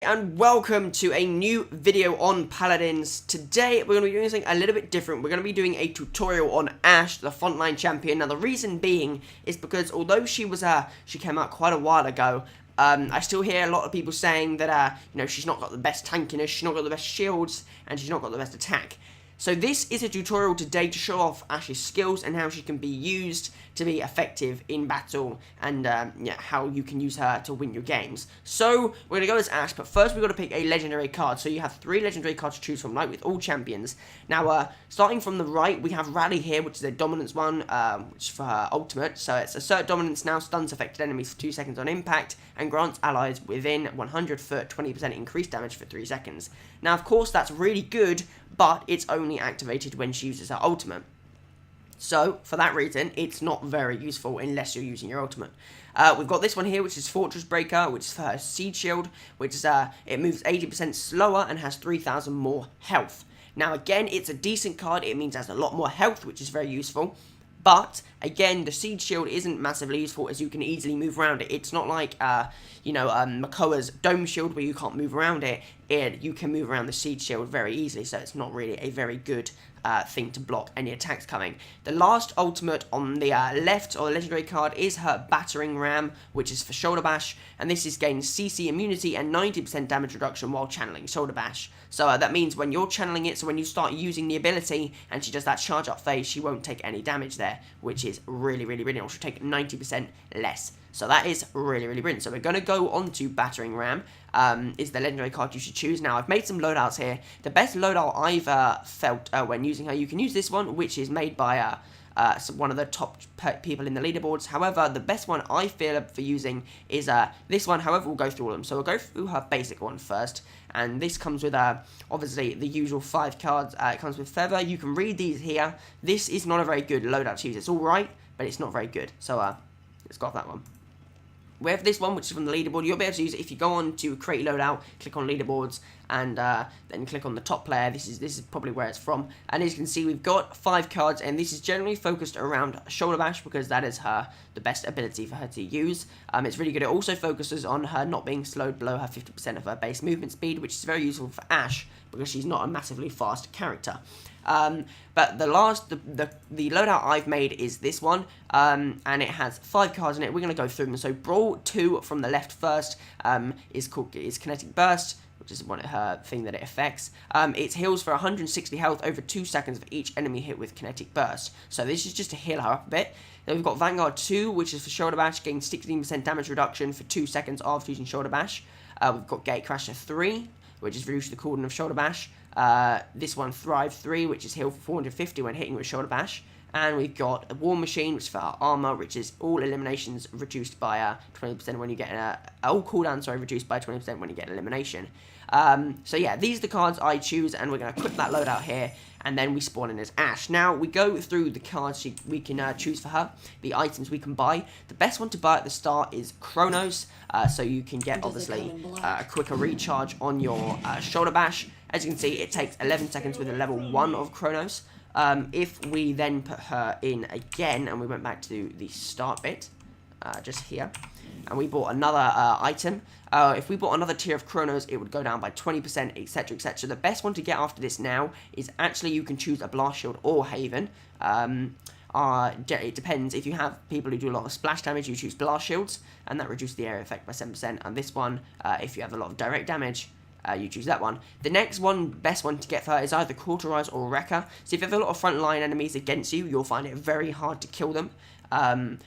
And welcome to a new video on Paladins. Today we're going to be doing something a little bit different. We're going to be doing a tutorial on Ashe, the frontline champion. Now the reason being is because although she came out quite a while ago, I still hear a lot of people saying that she's not got the best tankiness, she's not got the best shields, and she's not got the best attack. So this is a tutorial today to show off Ashe's skills and how she can be used to be effective in battle and how you can use her to win your games. So we're going to go as Ashe, but first we've got to pick a legendary card. So you have 3 legendary cards to choose from, like with all champions. Now starting from the right, we have Rally here, which is a dominance one, which is for her ultimate. So it's assert dominance now, stuns affected enemies for 2 seconds on impact, and grants allies within 100 foot 20% increased damage for 3 seconds. Now of course that's really good, but it's only activated when she uses her ultimate. So, for that reason, it's not very useful unless you're using your ultimate. We've got this one here, which is Fortress Breaker, which is for her Siege Shield, which is, it moves 80% slower and has 3,000 more health. Now, again, it's a decent card. It means it has a lot more health, which is very useful. But, again, the Siege Shield isn't massively useful as you can easily move around it. It's not like, Makoa's Dome Shield where you can't move around it. You can move around the Siege Shield very easily, so it's not really a very good thing to block any attacks coming. The last ultimate on the left, or the legendary card, is her Battering Ram, which is for Shoulder Bash, and this is gains CC immunity and 90% damage reduction while channeling Shoulder Bash. So that means when you're channeling it, so when you start using the ability and she does that charge up phase, she won't take any damage there, which is really, really brilliant. She'll take 90% less. So that is really, really brilliant. So we're going to go on to Battering Ram, is the legendary card you should choose. Now, I've made some loadouts here. The best loadout I've felt when using her, you can use this one, which is made by one of the top people in the leaderboards. However, the best one I feel for using is this one. However, we'll go through all of them. So we'll go through her basic one first. And this comes with, obviously, the usual 5 cards. It comes with Feather. You can read these here. This is not a very good loadout to use. It's alright, but it's not very good. So, let's go off that one. We have this one, which is from the leaderboard. You'll be able to use it if you go on to create loadout, click on leaderboards, and then click on the top player. This is probably where it's from. And as you can see, we've got 5 cards, and this is generally focused around Shoulder Bash because that is the best ability for her to use. It's really good. It also focuses on her not being slowed below her 50% of her base movement speed, which is very useful for Ashe because she's not a massively fast character. But the loadout I've made is this one, and it has 5 cards in it. We're going to go through them. So Brawl 2 from the left first is Kinetic Burst, which is one of her thing that it affects. It heals for 160 health over 2 seconds for each enemy hit with Kinetic Burst. So this is just to heal her up a bit. Then we've got Vanguard 2, which is for Shoulder Bash, gains 16% damage reduction for 2 seconds after using Shoulder Bash. We've got Gatecrasher 3, which is reduce the cooldown of Shoulder Bash. This one, Thrive 3, which is heal for 450 when hitting with Shoulder Bash. And we've got a War Machine, which is for our armor, which is all eliminations reduced by 20% when you get all cooldowns, reduced by 20% when you get an elimination. So yeah, these are the cards I choose, and we're going to equip that loadout here, and then we spawn in as Ashe. Now, we go through the cards we can choose for her, the items we can buy. The best one to buy at the start is Chronos, so you can get, obviously, a quicker recharge on your Shoulder Bash. As you can see, it takes 11 seconds with a level 1 of Chronos. If we then put her in again, and we went back to the start bit, just here, and we bought another item, if we bought another tier of Chronos, it would go down by 20%, etc, etc. The best one to get after this now is actually you can choose a Blast Shield or Haven. It depends. If you have people who do a lot of splash damage, you choose Blast Shields, and that reduces the area effect by 7%. And this one, if you have a lot of direct damage, you choose that one. The next one, best one to get for her, is either Cauterize or Wrecker. So if you have a lot of frontline enemies against you, you'll find it very hard to kill them,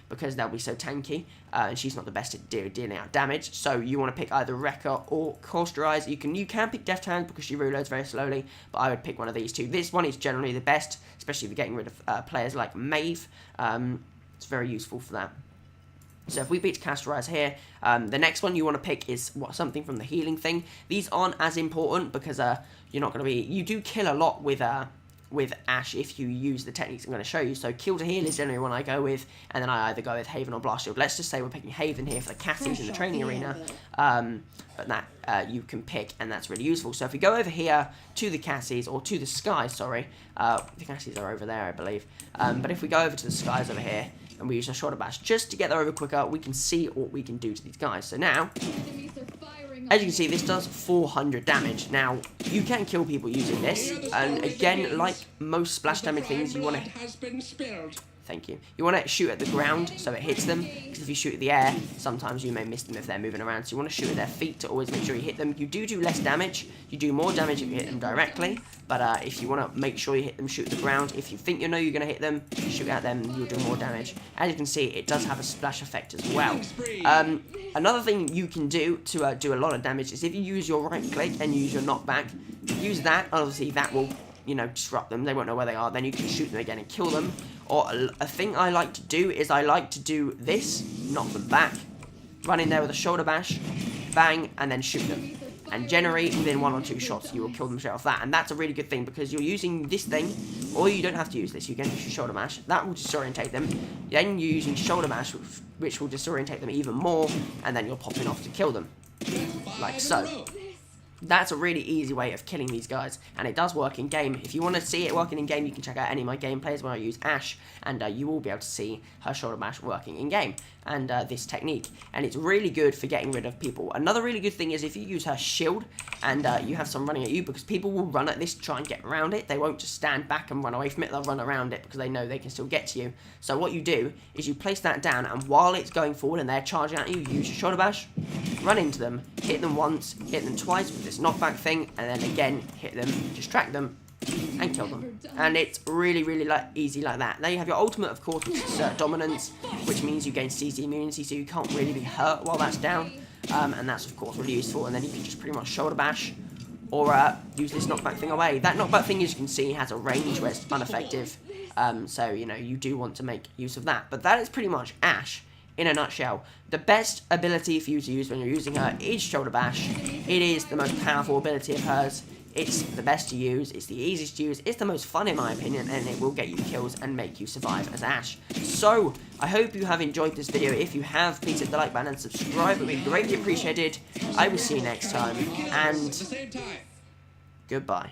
because they'll be so tanky, and she's not the best at dealing out damage. So you want to pick either Wrecker or Cauterize. You can pick Deft Hand because she reloads very slowly, but I would pick one of these two. This one is generally the best, especially if you're getting rid of players like Maeve. It's very useful for that. So if we beat Cauterize here, the next one you want to pick is something from the healing thing. These aren't as important because you're not going to be... You do kill a lot with Ashe if you use the techniques I'm going to show you. So Kill to Heal is generally one I go with, and then I either go with Haven or Blast Shield. Let's just say we're picking Haven here for the Cassies in the training arena. But that you can pick, and that's really useful. So if we go over here to the Cassies, or to the Skies, sorry. The Cassies are over there, I believe. But if we go over to the Skies over here, and we use a Shoulder Bash just to get there over quicker, we can see what we can do to these guys. So now, as you can see, this does 400 damage. Now, you can kill people using this, and again, like most splash damage things, you want to... Thank you. You want to shoot at the ground so it hits them, because if you shoot at the air, sometimes you may miss them if they're moving around. So you want to shoot at their feet to always make sure you hit them. You do less damage. You do more damage if you hit them directly, but if you want to make sure you hit them, shoot at the ground. If you think you know you're going to hit them, shoot at them, you'll do more damage. As you can see, it does have a splash effect as well. Another thing you can do to do a lot of damage is if you use your right click and use your knockback, use that, obviously that will, you know, disrupt them. They won't know where they are. Then you can shoot them again and kill them. Or a thing I like to do is I like to do this, knock them back, run in there with a shoulder bash, bang, and then shoot them. And generally, within 1 or 2 shots, you will kill them straight off that. And that's a really good thing, because you're using this thing, or you don't have to use this. You can use your shoulder bash. That will disorientate them. Then you're using shoulder bash, which will disorientate them even more, and then you're popping off to kill them. Like so. That's a really easy way of killing these guys, and it does work in game. If you want to see it working in game, you can check out any of my gameplays where I use Ash, and you will be able to see her shoulder bash working in game, and this technique. And it's really good for getting rid of people. Another really good thing is if you use her shield, and you have some running at you, because people will run at this to try and get around it. They won't just stand back and run away from it, they'll run around it, because they know they can still get to you. So what you do is you place that down, and while it's going forward and they're charging at you, you use your shoulder bash, run into them, hit them once, hit them twice with this knockback thing, and then again hit them, distract them, and kill them. And it's really easy like that. Now you have your ultimate, of course, which is dominance, which means you gain CC immunity, so you can't really be hurt while that's down, and that's of course really useful. And then you can just pretty much shoulder bash or use this knockback thing away. That knockback thing, as you can see, has a range where it's unaffective, so you know, you do want to make use of that. But that is pretty much Ash in a nutshell. The best ability for you to use when you're using her is shoulder bash. It is the most powerful ability of hers. It's the best to use, it's the easiest to use, it's the most fun in my opinion, and it will get you kills and make you survive as Ash. So, I hope you have enjoyed this video. If you have, please hit the like button and subscribe, it would be greatly appreciated. I will see you next time, and goodbye.